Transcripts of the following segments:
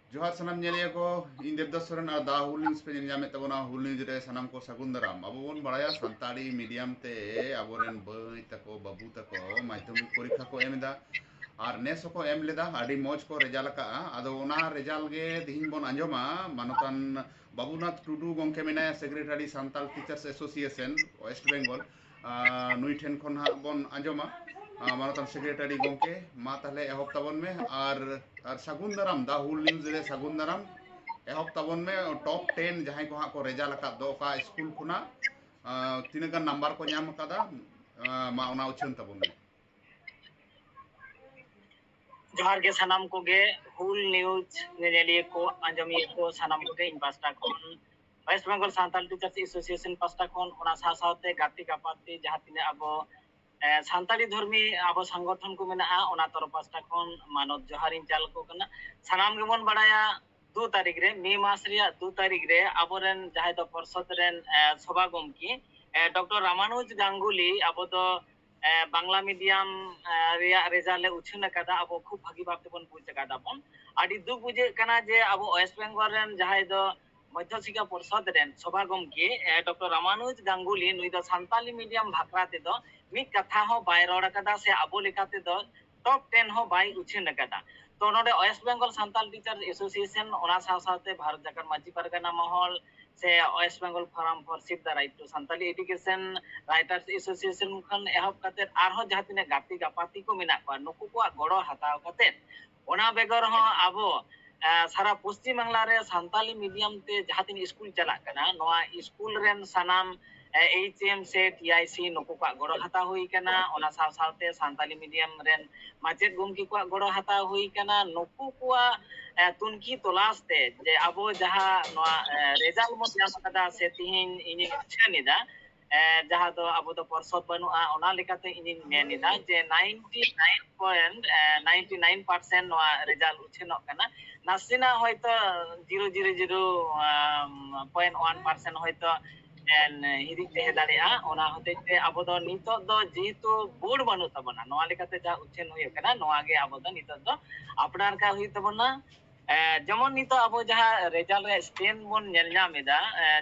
जोहार सनम नेलिया को इन देवदास सोरेन और दा हुल न्यूज़ पे जामे तबना हुल न्यूज़ रे सनम को सगुन दाराम अब बोन बड़ाया संताली मीडियम ते अबोरेन बई तको बाबू तको माध्यमिक परीक्षा को एमदा और नेस को एम लेदा अडी मौज को रेजाल का आदो ओना रेजाल गे दिहिन बोन अंजोमा मानोतान बाबूनाथ टुडू गोंके मेनाया secretary Santal teachers association West Bengal नुई ठेन खन हा बोन अंजोमा मानोतान सेक्रेटरी गोंके मा ताहले एहब ताबन में और सगुन दाराम दा हुल न्यूज़ रे सगुन दाराम एहब ताबन में टॉप 10 जहां को हाँ को रेजाल का दो का स्कूल खुना तीन गन नंबर को नाम कदा मा ओना उछन ताबन में जोहार के सनाम को गे हुल न्यूज नेलिए को अंजमी को सनाम को गे इन पास्टा कोन West Bengal Santal teachers association पास्टा कोन ओना सासाते गाती कापाती जहां तिने अब सांताली धर्मी अब संगठन को मेना ओना तरफ पास्टा कोन मानव जोहारिन चाल को कना सनाम गे मन बड़ाया 2 तारीख रे मे मास रिया 2 तारीख रे अबोरेन जहां दो परिषद रेन सभा गमकी डॉक्टर रामानुज गांगुली अब तो बांग्ला मीडियम रेजाल्ट उछन कदा अब खूब भागी भाव तेबन बुझ कदा बन आदि दुख बुझे कना जे अब वेस्ट बेंगल रेन जहां दो मध्य शिक्षा परिषद रेन सभा गमकी डॉक्टर रामानुज गांगुली नुई दो सांताली मीडियम भाकरा ते दो मिक कथा हो बाय रोड कदा से अब लेकाते दो टॉप 10 हो बाय उछन कदा तो नोडे वेस्ट बेंगल सांताल टीचर एसोसिएशन ओना साथे भारत जाकर माजी परगना महल से West Bengal forum for ship the right to Santali education writers association खन एहब कते आरहो जहां तिने गाती गापाती को मेना को नुकु को गड़ो हताव कते ओना बेगर हो आबो सारा पश्चिम बांग्ला रे सांताली मीडियम ते जहां तिन स्कूल चला कना नोआ स्कूल रेन सनाम एचएम से टीआईसी नुकु को गड़ो हता हुई कना ओना साथे सांताली मीडियम रेन माचेद गुमकी को गड़ो हता हुई कना नुकु को तुनकी तलाश ते जे आबो जहां नोआ रेजल्ट मो जाम कदा से तिहिन इनि छनिदा जहां दो अब तो पर्सद बनुआ ओना लेकाते इनि मेनिदा जे 99.99% नोआ रिजल्ट उछेनो कना नासिना होयतो 0.001% होयतो हिरी ते दाड़िया ओना होते अब दो नितो दो जेहेतु बोर्ड बनु तबना नोआ लेकाते जा उछेन हुय कना नोआ गे अब दो नितो दो अपनार का हुय तबना जेमन नितो अब जहां रिजल्ट रे स्टेन बन नेल नामेदा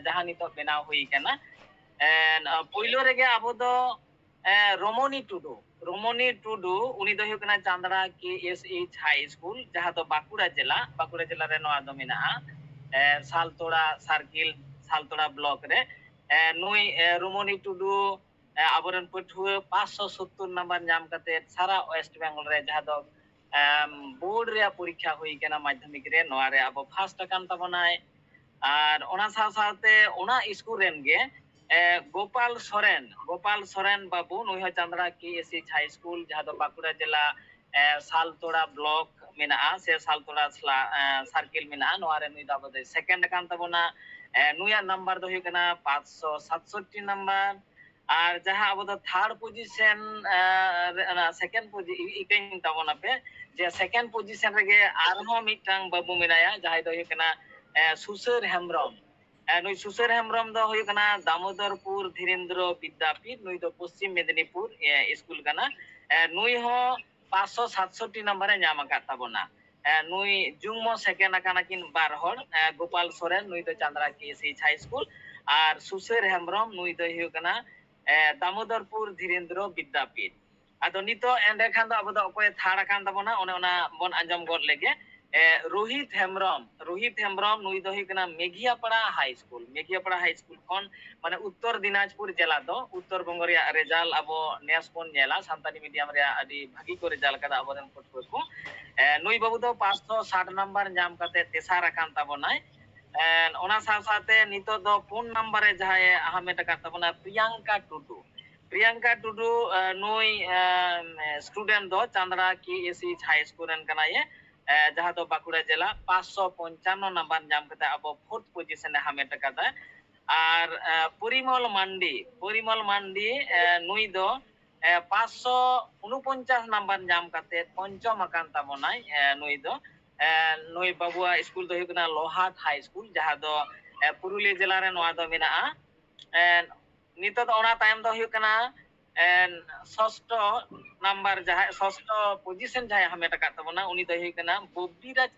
जहां नितो बेनाव हुई कना पहलो रेगे अब दो रोमनी टुडू उनी दो हुई कना चांदड़ा के एसएच हाई स्कूल जहां दो बाकुड़ा जिला रे नोआ दो मेना सालतोड़ा सर्किल सालतोड़ा ब्लॉक रे नुई रोमनी टुडू आबोरन पठुआ 570 नंबर नाम कते सारा वेस्ट बेंगल रे जहां दो बोर्ड रे परीक्षा हुई कना माध्यमिक रे नोआ रे अब फर्स्ट कान तबनाय और ओना साथे ओना स्कूल रेन गे गोपाल सोरेन बाबू नुई हो चांदड़ा के एसएच हाई स्कूल जहां दो बाकुड़ा जिला सालतोड़ा ब्लॉक मेना से सालतोड़ा सर्किल मेना नोआ रे नुई दा बदे सेकंड कान तबना नुया नंबर दो हुई कना 567 नंबर और जहां अब दो थर्ड पोजीशन सेकंड पोजीशन इकैन तबना पे जे सेकंड पोजीशन रेगे आरहो मिटang बाबू मेनाया जहां दो हुई कना सुसर हेम्ब्रम नुई सुसर हेम्ब्रम दो हुई कना दामोदरपुर धीरेन्द्र विद्यापीठ नुई दो पश्चिम मेदिनीपुर स्कूल कना नुई हो 567 नंबर नाम का तबना नुई जुंगमो सेकेंड अकाना किन बार हर गोपाल सोरेन नुई दो चांदड़ा के एसएच हाई स्कूल और सुसर हेम्ब्रम नुई दो हुई कना दामोदरपुर धीरेन्द्र विद्यापीठ आदो नितो एंडे खान दो अब दो अकोय थाड़ कान तबना ओने ओना बन अंजम गद लेगे रोहित हेम्ब्रम नुई दो हुई कना मेघियापाड़ा हाई स्कूल खन माने उत्तर दिनाजपुर जिला दो उत्तर बंग रिया रेजाल्ट अब नेस बन नेला सांताली मीडियम रिया आदि भागी को रेजाल्ट कदा अब रेन पठुआ को नुई बाबू दो 560 नंबर नाम कते तेसार अकान तबनाय ओना साथे नितो दो फोन नंबर रे जहाय हामेट का तबना प्रियंका टुडू नुई स्टूडेंट दो चांदड़ा के एसएच हाई स्कूल रेन कना ये जहां दो बाकुड़ा जिला 555 नंबर नाम कते अब फोर्थ पोजीशन हामेट कदा और परिमल मांडी नुई दो 549 नंबर नाम कते पंचम अकान तबनाय नुई दो नुई बाबुआ स्कूल दो हुई कना लोहाट हाई स्कूल जहां दो पुरुलिया जिला रे नोआ दो मेना नितो दो ओना टाइम दो हुई कना षष्ठ नंबर जहां षष्ठ पोजीशन जहां हमें टका तबना उनी दो हुई कना बबीराज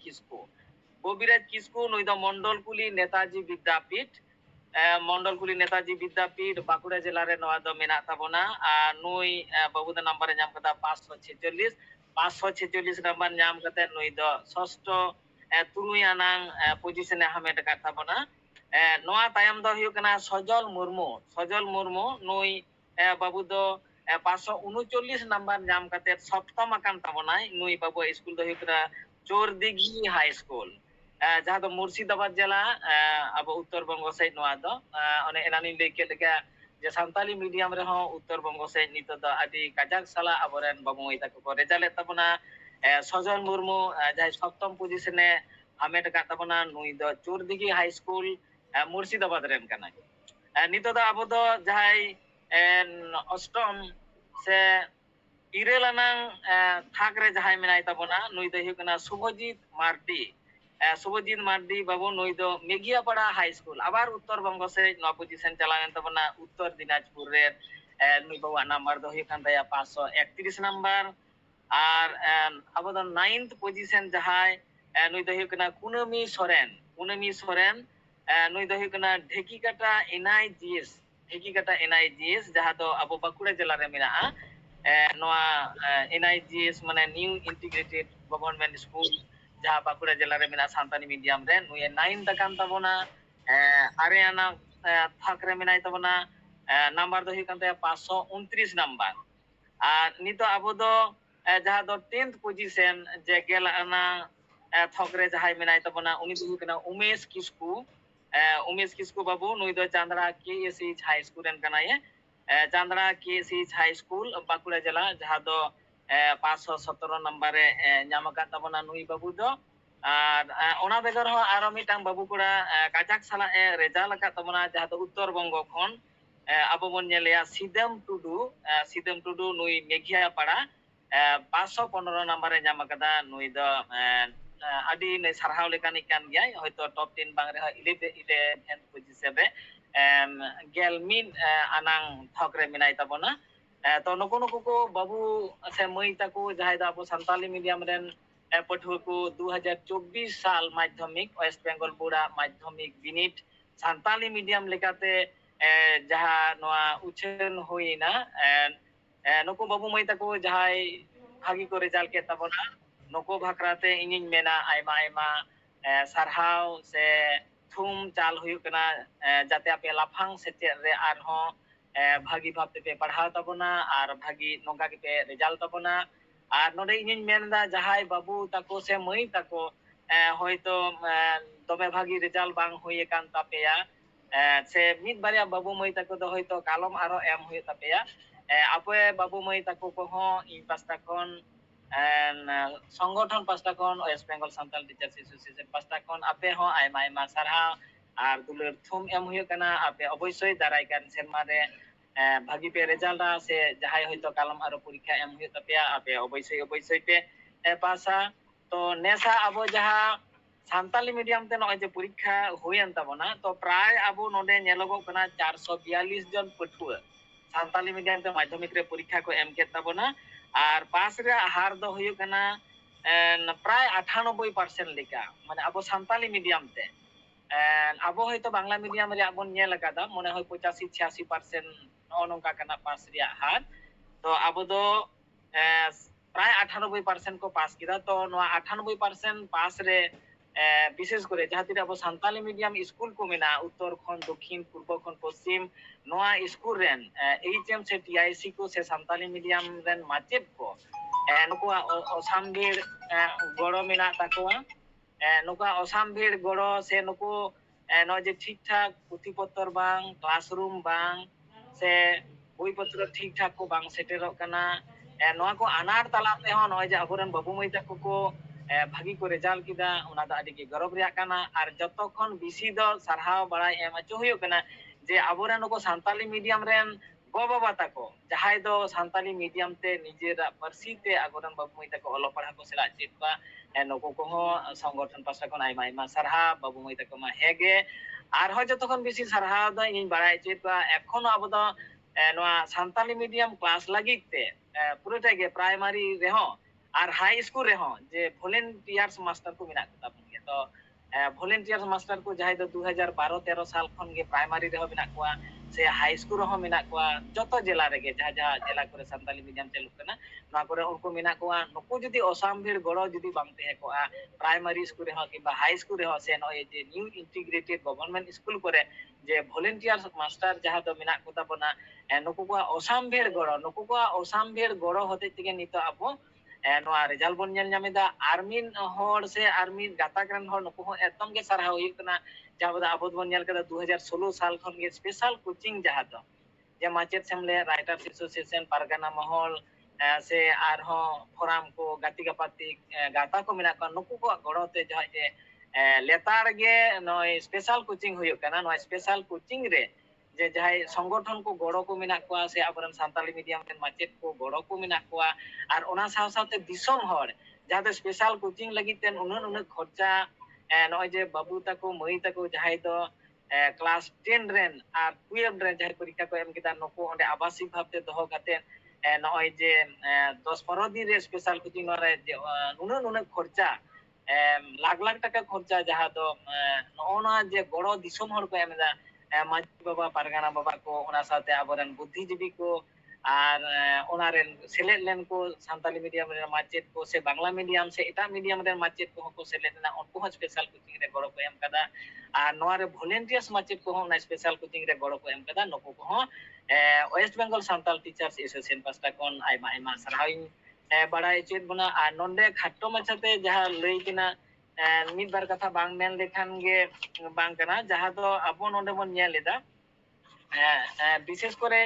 ববিরাজ কিসকু নুই দ মন্ডলকুলি নেতাজি বিদ্যাপীঠ মন্ডলকুলি নেতাজি বিদ্যাপীঠ বাঁকুড়া জেলার নোয়া দ মেনা তাবনা আর নুই বাবু দ নাম্বারে নাম কাতা 546 নাম্বার নাম কাতে নুই দ ষষ্ঠ তুলুই আনাং পজিশনে হামেট কাত তাবনা নোয়া তায়াম দ হুয়ুগ কানা সজল মুর্মু নুই বাবু দ 539 নাম্বার নাম কাতে সপ্তম আকান তাবনাই নুই বাবু স্কুল দ হুয়ুগ কানা চোরদিঘি হাই স্কুল जहाँ दो मुर्शिदाबाद जिला अब उत्तर बंग से नोआ दो अने एनानी लई के लेका जे सान्ताली मीडियम रे हो उत्तर बंग से नितो द आदि काजाक साला अबरेन बाबू माई ताको को रेजाल्ट तबना सजल मुर्मू जहाँ सप्तम पोजीशने हामेट का तबना नुई द चोरदिघी हाई स्कूल मुर्शिदाबाद रेन कना नितो द अब दो जहाँ अष्टम से इरेलानांग थाक रे जहाँ मेनाय तबना नुई द हुयु कना शुभजीत मार्डी बाबू नुई दो मेघियापाड़ा हाई स्कूल आबार उत्तर बंग से नवा पोजीशन चलावेन तबना उत्तर दिनाजपुर रे नुई बाबू नंबर दो हुयु कान ताया 531 नंबर और अब दो 9th पोजीशन जहां नुई दो हुयु कना कुनमी सोरेन नुई दो हुयु कना ढेकीकाटा एनआईजीएस जहां दो अब बांकुड़ा जिला रे मेना नवा एनआईजीएस माने न्यू इंटीग्रेटेड गवर्नमेंट स्कूल जहाँ बांकुड़ा जिला रे मेना सान्ताली मीडियम रे नुई 9 तकान तबना आरेयाना थाक रे मेनाय तबना नंबर दो हुयु कान ताया 529 नंबर और नितो आबो दो जहाँ दो 10th पोजीशन जे गेलाना थक रे जहाँ मेनाय तबना उनी दो हुयु काना उमेश किस्कू बाबू नुई दो चांदड़ा केएसएच हाई स्कूल रेन कनाये Chandra KSH high school Bankura जिला जहाँ दो 517 नंबर नाम का तबना नुई बाबू दो और ओना बेगर हो आरो मिटांग बाबू कोड़ा काजाक साला रेजाल्ट का तबना जहाँ दो उत्तर बंग खन अब बन नेलेया सिदम टुडू नुई मेघियापाड़ा 515 नंबर नाम कदा नुई दो आदि ने सरहाव लेकानि कान गया हयतो टॉप 10 बांग रे 11th पोजीशन रे गेलमिन आनांग थक रे मेनाय तबना तो नुकु को बाबू से मई ताको जहाँ दा अब सान्ताली मीडियम रेन पठुआ को 2024 साल माध्यमिक वेस्ट बेंगल बोर्डा माध्यमिक बिनिट सान्ताली मीडियम लेकाते जहाँ नोआ उछन होइना नुकु बाबू मई ताको जहाँ भागी को रिजल्ट के तबना नुकु भाकराते इनिन मेना आयमा आयमा सरहाव से थुम चाल हुयु कना जाते आपे लाफांग सेचेद रे आरहों भागी भाव पे पढ़ाव तबना और भागी नोंगा के पे रिजल्ट तबना और नोडे इनिन मेनदा जहाय बाबू ताको से मई ताको होयतो दमे भागी रिजल्ट बांग होये कान तापेया से मिद बारिया बाबू मई ताको दो होयतो कालम आरो एम होये तापेया आपे बाबू मई ताको को हो इन पास्ता कोन संगठन पास्ता कोन West Bengal Santal teachers association पास्ता कोन आपे हो आयमा आयमा सारहा और दुलर थुम एम होये कना आपे अवश्य दाराय कान सेरमा रे भागी पे रिजल्ट से जहां होयतो कलम आरो परीक्षा एम हुयो तपेया आपे अवश्य पे पासा तो नेसा अब जहां सान्ताली मीडियम ते नय जे परीक्षा होयन तबना तो प्राय अब नोडे नेलोगो कना 442 जन पठुआ सान्ताली मीडियम ते माध्यमिक रे परीक्षा को एम के तबना और पास रे हार दो हुयो कना प्राय 98% लेका माने अब सान्ताली मीडियम ते अब हयतो बांग्ला मीडियम रे आबन नेल कादा मने होय 85-86% नोंका कना पास रे हार तो अब दो प्राय 98% को पास किदा तो नोआ 98% पास रे विशेष करे जहाँ तीर अब सान्ताली मीडियम स्कूल को मेना उत्तर खन दक्षिण पूर्व खन पश्चिम नोआ स्कूल रेन एचएम से टीआईसी को से सान्ताली मीडियम रेन माचेद को नुको ओसाम भीड़ गड़ो मेना ताकोआ नुका ओसाम भीड़ गड़ो से नुको नो जे ठीक ठाक पुथी पत्र बांग क्लासरूम बांग से बई पत्र ठीक ठाक को बांग सेटेरो कना नोआ को अनार तलाते हो नय जे अबरन बाबू मई ताको को भागी को रिजल्ट किदा उना दा आदि के गौरव रिया कना और जतखन बिसी दो सरहाव बड़ाई एम अचो हुयो कना जे अबरन को सान्ताली मीडियम रेन गो बाबा ताको जहाय दो सान्ताली मीडियम ते निजेरा पारसी ते अगरन बाबू मई ताको ओलो पढ़ा को सेला चेतबा नको को हो संगठन पासा कोन आइमा आइमा सरहा बाबू मई ताको मा हेगे और हो जतखन बिसी सरहा द इन बड़ाई चेतबा एखोन अब दो नोआ सान्ताली मीडियम क्लास लागिते पुरोटा गे प्राइमरी रेहो और हाई स्कूल रेहो जे वॉलंटियर्स मास्टर को मिना कता तो ভলেন্টিয়ার মাস্টার को जहां दो 2012-13 साल खन गे प्राइमरी रहो मेना कोआ से हाई स्कूल रहो मेना कोआ जतो जिला रेगे जहां जहां जिला करे संताली मीडियम चालू करना ना करे उनको मेना कोआ नुको जदी असामभीर गड़ो जदी बांग तहे कोआ प्राइमरी स्कूल रहो किबा हाई स्कूल रहो से नय जे न्यू इंटीग्रेटेड गवर्नमेंट स्कूल करे जे भलेंटियर मास्टर जहां दो मेना को ताबना नुको को असामभीर गड़ो होते तिगे नितो आबो नोआ रिजल्ट बन नेल नामेदा आर्मी हर से आर्मी गाताक रन हर नुको एकदम के सरहाव हुई कना जहां आबो बन नेल कदा 2016 साल खन गे स्पेशल कोचिंग जहां दो जे माचेत सेमले राइटर्स एसोसिएशन पारगाना महल से आर हो फोरम को गाती गापाती गाता को मेना को नुको को गड़ोते जहां जे लेतार गे नय स्पेशल कोचिंग हुई कना नय स्पेशल कोचिंग रे जे जहां संगठन को गड़ो को मेना को से आबरन सान्ताली मीडियम रेन माचेत को गड़ो को मेना को আর ওনা সাথে দিশম হর যাতে স্পেশাল কোচিং লাগিতে উনুন উনুন খরচা নয় যে বাবু তাকো মই তাকো যাহাই তো ক্লাস 10 রেন আর 12 রেন যাহাই পরীক্ষা কো এম কিতা নকো ওন্ডে আবাসিক ভাবতে দহ কাতে নয় যে 10-15 দিন রে স্পেশাল কোচিং নরে যে উনুন উনুন খরচা লাখ লাখ টাকা খরচা যাহা তো নওনা যে বড় দিশম হর কো এমদা মাঝি বাবা পারগানা বাবা কো ওনা সাথে আবরন বুদ্ধিজীবী কো আর ওনারেন সিলেট লেন को सान्ताली मीडियम रे माचेत को से बांग्ला मीडियम से एटा मीडियम रे माचेत को सिलेट ना उनको हो स्पेशल कोचिंग रे गड़ो को एम कदा आ नोआ रे वॉलंटियर्स माचेत को ना स्पेशल कोचिंग रे गड़ो को एम कदा नको को West Bengal Santal teachers association पास्टा कोन आइमा आइमा सरहाइन बड़ाई चेत बना आ नोंडे खाट्टो मछते जहां लई किना मिद बार कथा बांग मेन लेखान गे बांग कना जहां तो अबो नोंडे बन नेलेदा विशेष करे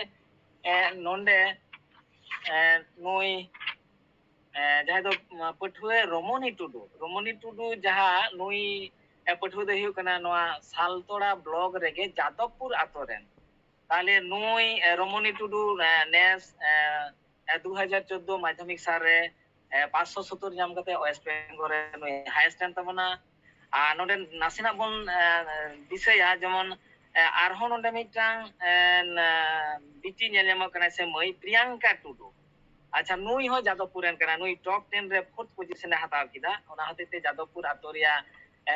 नोंडे नई जहां दो पठुए रमणी टुडू जहां नई पठुए दो हुई कना नोआ सालतोड़ा ब्लॉक रेगे जादवपुर आतोरेन ताले नई रमणी टुडू नेस 2014 माध्यमिक साल रे 570 नाम कते वेस्ट बेंगल रे नई हाईएस्ट एन तबना आ नोडे नासिना बन दिसया जेमन आरहो नोडे मिटांग बिटी नेलेमा कना से मई प्रियंका टुडू अच्छा नुई हो जादवपुर एन कना नुई टॉप 10 रे फोर्थ पोजीशन हताव किदा ओना हतेते जादवपुर आतोरिया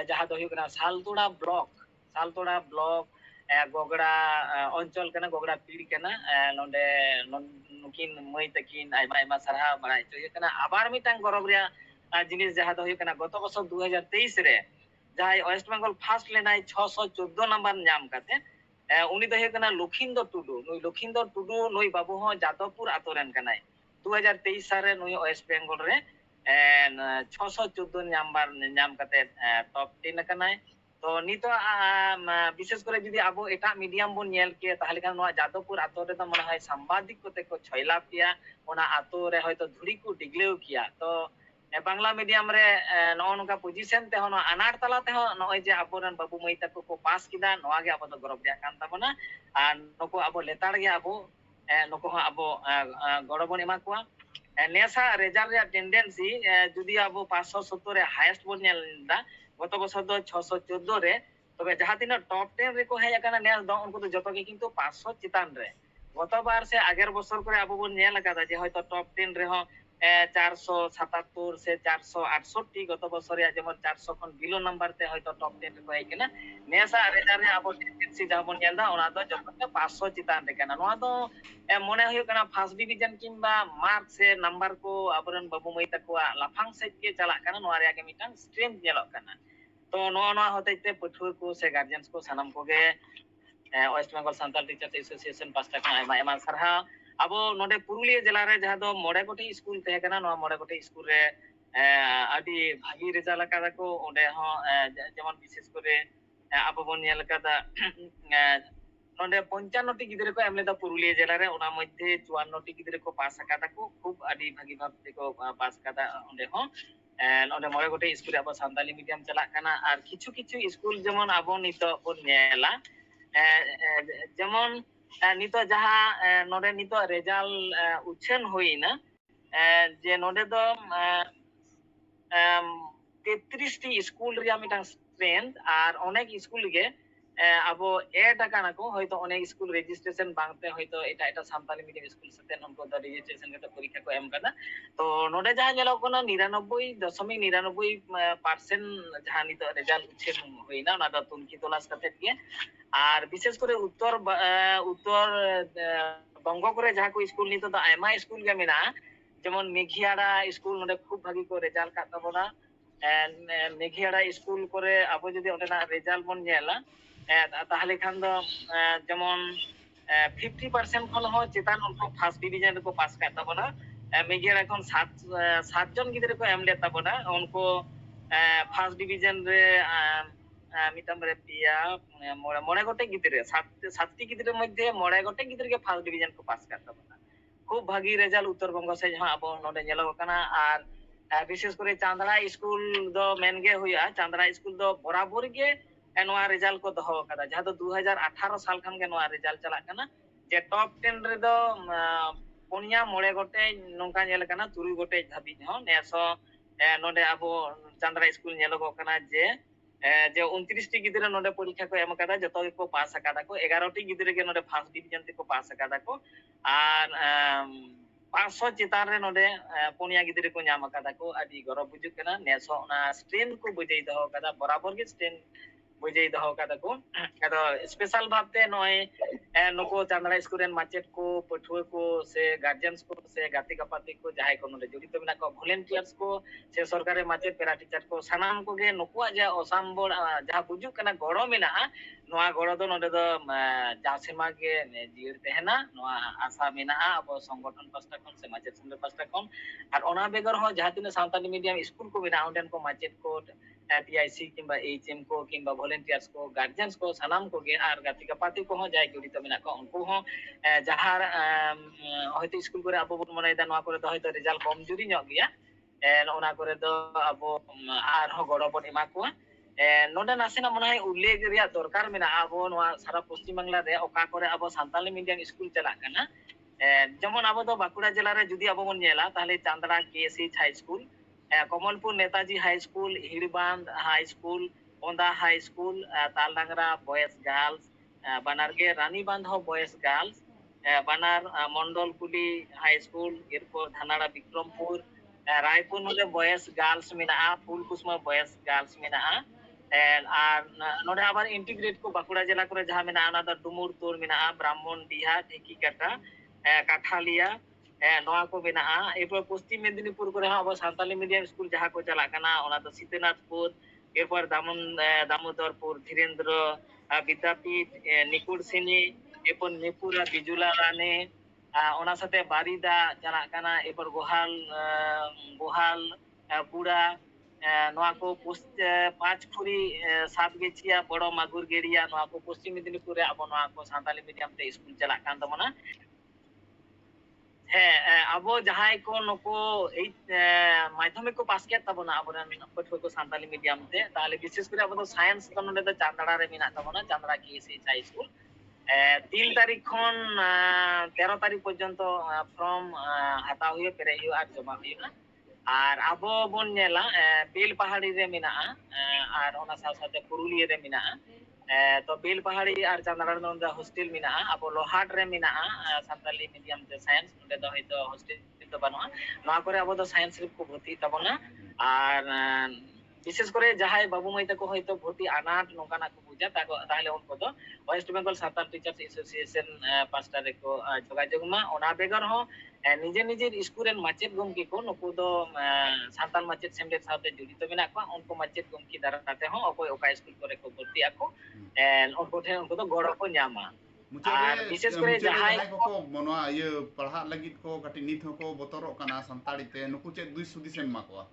जहां दो हुई कना सालतोड़ा ब्लॉक गोगड़ा अंचल कना गोगड़ा पीड़ कना नोंडे नुकिन मई तकिन आइमा आइमा सरहा बड़ाई तो कना आबार मिटांग गौरव रे जिनिस जहां दो हुई कना गत बছর 2023 रे जहां वेस्ट बेंगल फर्स्ट लेनाय 614 नंबर नाम काते उनी दो हुई कना लखिंदर टुडू नुई बाबू हो जादवपुर आतोरेन कनाय 2023 साल रे नुई वेस्ट बेंगल रे 614 नंबर नाम काते टॉप 10 कनाय तो नितो विशेष करे जदी आबो एटा मीडियम बोन नेल के ताहले खान नोआ जादवपुर आतो रे तो मन है सांबादिक कोते को छैला पिया ओना आतो रे हयतो धुड़ी को डिगलेव किया तो बांग्ला मीडियम रे नोनका पोजीशन ते होनो अनार तला ते हो नय जे आबोरन बाबू मई तको को पास किदा नोआ गे आबो तो गौरव रे कान ताबना आ नको आबो लेताड़ गे आबो नको हो आबो गौरव एमा कोआ नेसा रेजल्ट रे टेंडेंसी जदी आबो 570 रे हाईएस्ट बोन नेलदा गत बছর दो 614 रे तबे जहां तीन टॉप 10 रे को हेया कना नेस दो उनको तो जतो के किंतु 500 चितान रे गत बार से आगेर बছর करे आबो बोन नेल कादा जे हयतो टॉप 10 रे हो 477 से 468 गत बছর या जेमन 400 खन बिलो नंबर ते हयतो टॉप 10 रे को हेय कना नेसा रेजल्ट रे आबो टेंडेंसी जहां बोन नेलदा ओना दो जतो के 500 चितान रे कना नोआ दो मने हुई कना फर्स्ट डिवीजन किंबा मार्क से नंबर को आबरन बाबू मई तको लाफांग सेट के चला कना नोआ रे के मिटांग स्ट्रेंथ नेलो कना तो नोआ होते पठुआ को से गार्जियंस को सनम को गे West Bengal Santal teachers association पास्टा का आइमा आइमा सरहा अब नोडे पुरुलिया जिला रे जहां दो मोड़े गोटी स्कूल तहे कना नोआ मोड़े गोटी स्कूल रे आदि भागी रिजल्ट कादा को ओडे हो जेमन विशेष करे अब बन नेल कादा नोडे 95 टी गिदरे को एमलेदा पुरुलिया जिला रे ओना मध्ये 54 टी गिदरे को पास कादा को खूब आदि भागी भाब को पास कादा ओडे हो नोडे मोड़े गोटे स्कूल अब सान्ताली मीडियम चला कना और किछु किछु स्कूल जेमन अब नितो बन नेला जेमन नितो जहां नोडे नितो रिजल्ट उछन होइना जे नोडे दो 33 टी स्कूल रे मिटांग स्ट्रेंथ और अनेक स्कूल गे ᱟᱵᱚ ᱮᱰ ᱟᱠᱟᱱᱟ ᱠᱚ ᱦᱚᱭᱛᱚ ᱚᱱᱮ ᱥᱠᱩᱞ ᱨᱮᱡᱤᱥᱴᱨᱮᱥᱚᱱ ᱵᱟᱝᱛᱮ ᱦᱚᱭᱛᱚ ᱮᱴᱟᱜ ᱥᱟᱱᱛᱟᱞᱤ ᱢᱤᱰᱤয়াᱢ ᱥᱠᱩᱞ ᱥᱟᱛᱮ ᱩᱱᱠᱩ ᱫᱚ ᱨᱮᱡᱤᱥᱴᱨᱮᱥᱚᱱ ᱠᱟᱛᱮ ᱯᱚᱨᱤᱠᱷᱟ ᱠᱚ ᱮᱢ ᱠᱟᱫᱟ ᱛᱚ ᱱᱚᱰᱮ ᱡᱟᱦᱟᱸ ᱧᱮᱞᱚᱜ ᱠᱟᱱᱟ 99.99% ᱡᱟᱦᱟᱸ ᱱᱤᱛᱚᱜ রেজাল্ট উচ্ছেদ হইনা ᱚᱱᱟ ᱫᱚ তুলকি তলাশ কাতে গিয়ে আর বিশেষ করে উত্তর বঙ্গ করে যাহা কো স্কুল নিতো তো আয়মা স্কুল গে মেনা যেমন মেঘিয়াড়া স্কুল নডে খুব ভাগি কো রেজাল্ট কাট তাবনা মেঘিয়াড়া স্কুল করে আবো যদি ওটা রেজাল্ট বন নেলা তাহলে খান দ যেমন 50% খন হয় চেতান উনকো ফার্স্ট ডিভিজন রেকো পাস কাট তাবনা মেঘিয়াড়া এখন 7 জন গিদরে কো এমলে তাবনা উনকো ফার্স্ট ডিভিজন রে মিতাম রে পিয়া মনে গটে গিদরে সাতটি গিদরের মধ্যে মনে গটে গিদরে ফার্স্ট ডিভিজন কো পাস কাট তাবনা খুব ভাগি রেজাল্ট উত্তরবঙ্গ সে যাহা আবো নডে ñelogo kana আর বিশেষ করে চান্দড়া স্কুল দ মেনগে হইয়া চান্দড়া স্কুল দ বরাবর গে নোয়া রেজাল্ট কো দহ কাদা যাহা দ 2018 সাল খান গে নোয়া রেজাল্ট চালাক kana যে টপ 10 রে দ পনিয়া মড়ে গটে নঙ্কা ñel kana তুরুই গটে ধাবি হ নেসো নডে আবো চান্দড়া স্কুল ñelogo kana যে 29 টি গিদরে নডে পরীক্ষা কো এম কাদা যত কো পাস কাদা কো 11 টি গিদরে গে নডে ফার্স্ট ডিভিজন তে কো পাস কাদা কো আর 500 চিতান রে নডে পুনিয়া গিদরে কো ñam কাদা কো আদি গরব বুজুক kana নেসো না স্ট্রেন কো বুঝাই দহ কাদা বরাবর গে স্ট্রেন বুঝাই দহ কাদা কো আদো স্পেশাল ভাবতে নয় নুকো চান্দড়া স্কুল রেন মাচেট কো পঠুয়া কো সে গার্জিয়ানস কো সে গাতি কাপাতি কো যাহাই কো নডে জড়িত মেনা কো ভলেন্টিয়ার্স কো সে সরকারি মাচেট পেরা টিচার কো সানাম কো গে নুকুয়া যা অসাম্বর যাহা বুজুক kana গড় মেনা নোয়া গড় দ নডে দ জাসিমা গে জির তেহনা নোয়া আশা মেনা আবো সংগঠন পাস্তা কোন সে মাচেট সঙ্গে পাস্তা কোন আর ওনা বেগর হ যাহা তিনা সাঁওতালি মিডিয়াম স্কুল কো মেনা অন্ডেন কো মাচেট কো টিআইসি কিংবা এইচএম को কিংবা ভলেন্টিয়ার্স को গার্জিয়ানস को সানাম को गे আর গাতিকা পাতি को जाय জড়িত মেনা को उनको हो যাহার হয়তো স্কুল করে আবো বন মনে দা নোয়া করে তো হয়তো রেজাল্ট কম জুরি ñok গিয়া ওনা করে তো আবো আর হ গড় বন এমা को নোডে নাসিনা মনে হয় উল্লেখ রিয়া দরকার মেনা আবো নোয়া সারা পশ্চিম বাংলা রে ওকা করে আবো সাঁওতালি মিডিয়াম স্কুল চালাক কানা যেমন আবো তো বাঁকুড়া জেলা রে যদি আবো বন ñela তাহলে Chandra KSH high school Kamalpur Netaji high school Hirbandh high school Onda high school Taldangra boys girls বানারগে রানীবান্ধ বয়েজ গার্লস বানার মন্ডলকুলি হাই স্কুল এরপর ধানাড়া বিক্রমপুর রায়পুর নদে বয়েজ গার্লস মেনা ফুলকুসমা বয়েজ গার্লস মেনা আর নডে আবার ইন্টিগ্রেট কো বাঁকুড়া জেলা করে যাহা মেনা ওনা দ ডুমুর তোর মেনা ব্রাহ্মণ ডিহা ঢেকিকাটা কাঠালিয়া নোয়া को मेना एरपर पश्चिम मेदिनीपुर करे आबो सान्ताली मीडियम स्कूल जहाँ को चला कना ओना तो सीतेनाथपुर एरपर दामोदरपुर धीरेन्द्र विद्यापीठ निकुड़सिनी एरपर नेपुरा बिजुला रानी ओना साथे बारिदा चला कना एरपर गोहाल बुड़ा নোয়া को पाँचखुरी सातगेछिया बड़ो मागुर गेड़िया নোয়া को पश्चिम मेदिनीपुर आबो নোয়া को सान्ताली मीडियम ते स्कूल चला कान तमना হ্যাঁ আবো যাহাই কো নকো এই মাধ্যমিক কো পাস কেত তাবনা আবরেন পঠুয়া কো সাঁওতালি মিডিয়াম তে তাহলে বিশেষ করে আবো সায়েন্স তো নডে তো চান্দড়া রে মিনা তাবনা চান্দড়া কেএসএইচ হাই স্কুল 3 তারিখ খন 13 তারিখ পর্যন্ত ফর্ম হাতা হইয়ে পেরে হইয়ে আর জমা হইয়ে আর আবো বন ñela বেল পাহাড়ি রে মিনা আর ওনা সাথে পুরুলিয়া রে মিনা तो बेल पहाड़ी और चांदड़ा नंदा हॉस्टल मिना अब लोहाट रे मिना सान्ताली मीडियम ते साइंस नंदे दो हयतो हॉस्टल तो बानुआ नोआ करे अब तो साइंस रे को भर्ती ताबना और विशेष करे जहाय बाबू माई तको हयतो भर्ती अनाट नोकाना को बुझा ताहले उनको तो West Bengal Santal teachers association पास्टर रे को जोगाजोग मा ओना बेगर हो निजे निजे स्कूल रेन माचेत गमकी को नुकु दो सान्ताल माचेत सेमलेट साथे जड़ित मेना को उनको माचेत गमकी दाराते हो अकोय ओका स्कूल करे को भर्ती आको उनको ठे उनको तो गड़ो को ñama আর বিশেষ করে যাহাই को मनवा ये पढ़ा लगित को कटि नित हो को बतरो कना संताड़ी ते नुकु चे दुई सुदिस एम माकोआ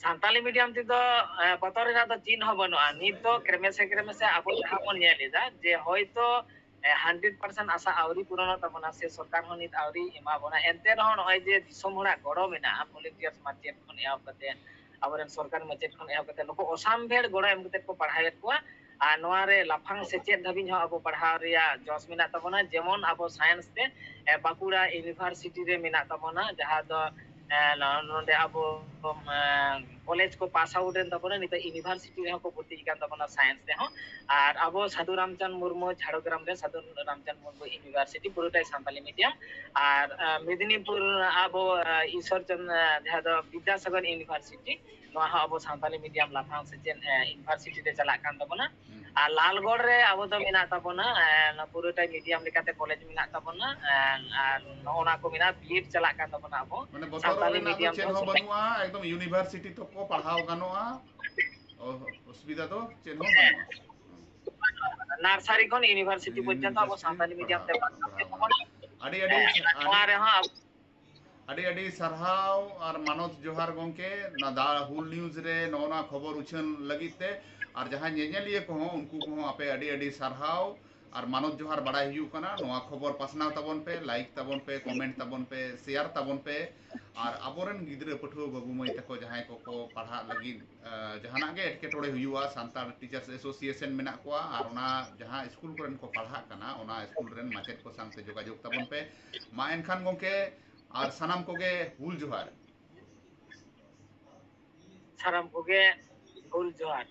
सान्ताली मीडियम ती तो बतर रे तो चिन्ह हो बनुआ नित तो क्रेमेसे आबो जहां बन ñeliदा जे होयतो 100% आशा आवरी पूर्ण तबना से सरकार हो नित आवरी एमा बना एनते रहो नय जे दिसम होड़ा गड़ो मेना वॉलंटियर्स माचेट खन एव कते आबरेन सरकार माचेट खन एव कते नुको असामभेड़ गड़ो एम कते को पढ़ायत को आ नोआ रे लाफांग सेचेत धाबी हो आबो पढ़ाव रिया जस मेना तबना जेमन आबो साइंस ते बाकुड़ा यूनिवर्सिटी रे मेना तबना जहां दो नोंडे आबो कॉलेज को पास आउट एन तबना नित यूनिवर्सिटी रे को भर्ती कान तबना साइंस रे हो और अब साधु रामचंद मुर्मू झाड़ग्राम रे साधु रामचंद मुर्मू यूनिवर्सिटी पुरोटाई सानताली मीडियम और मेदिनीपुर अब ईश्वरचंद जहाँ दो विद्यासागर यूनिवर्सिटी नोआ हो अब सानताली मीडियम लाफांग सेचेन यूनिवर्सिटी रे चला कान तबना और लालगढ़ रे अब तो मेना तबना पुरोटाई मीडियम लेकाते कॉलेज मेना तबना और नोना को मेना बीएड चला कान तबना अब माने बतौर सानताली रेना तो मीडियम चेन हो बनुआ एकदम यूनिवर्सिटी तो को पढ़ाओ गानोआ असुविधा तो चेन हो बनुआ नार्सारी खन यूनिवर्सिटी पर्यंत अब सानताली मीडियम ते अड़ी अड़ी नोआ रे हो अड़ी अड़ी सरहाव और मानोत जोहार गोंके ना दा हुल न्यूज रे नोना खबर उछन लगिते और जहां नेनेलिए को हो उनको को आपे अड़ी अड़ी सरहाव और मानोत जोहार बड़ा हियू कना नोआ खबर पासनाव तबन पे लाइक तबन पे कमेंट तबन पे शेयर तबन पे और अबोरन गिद्रे पठुआ बाबू मई तको जहां को पढ़ा लगी जहाना गे एटकेटोड़े हुआ सांताल टीचर्स एसोसिएशन मेना कोआ और ना जहां स्कूल कोरन को पढ़ा कना ओना स्कूल रेन माचेत को सांगते जोगाजोग तबन पे मा एनखान गोंके और सनम कोगे हुल जोहार साराम कोगे हुल जोहार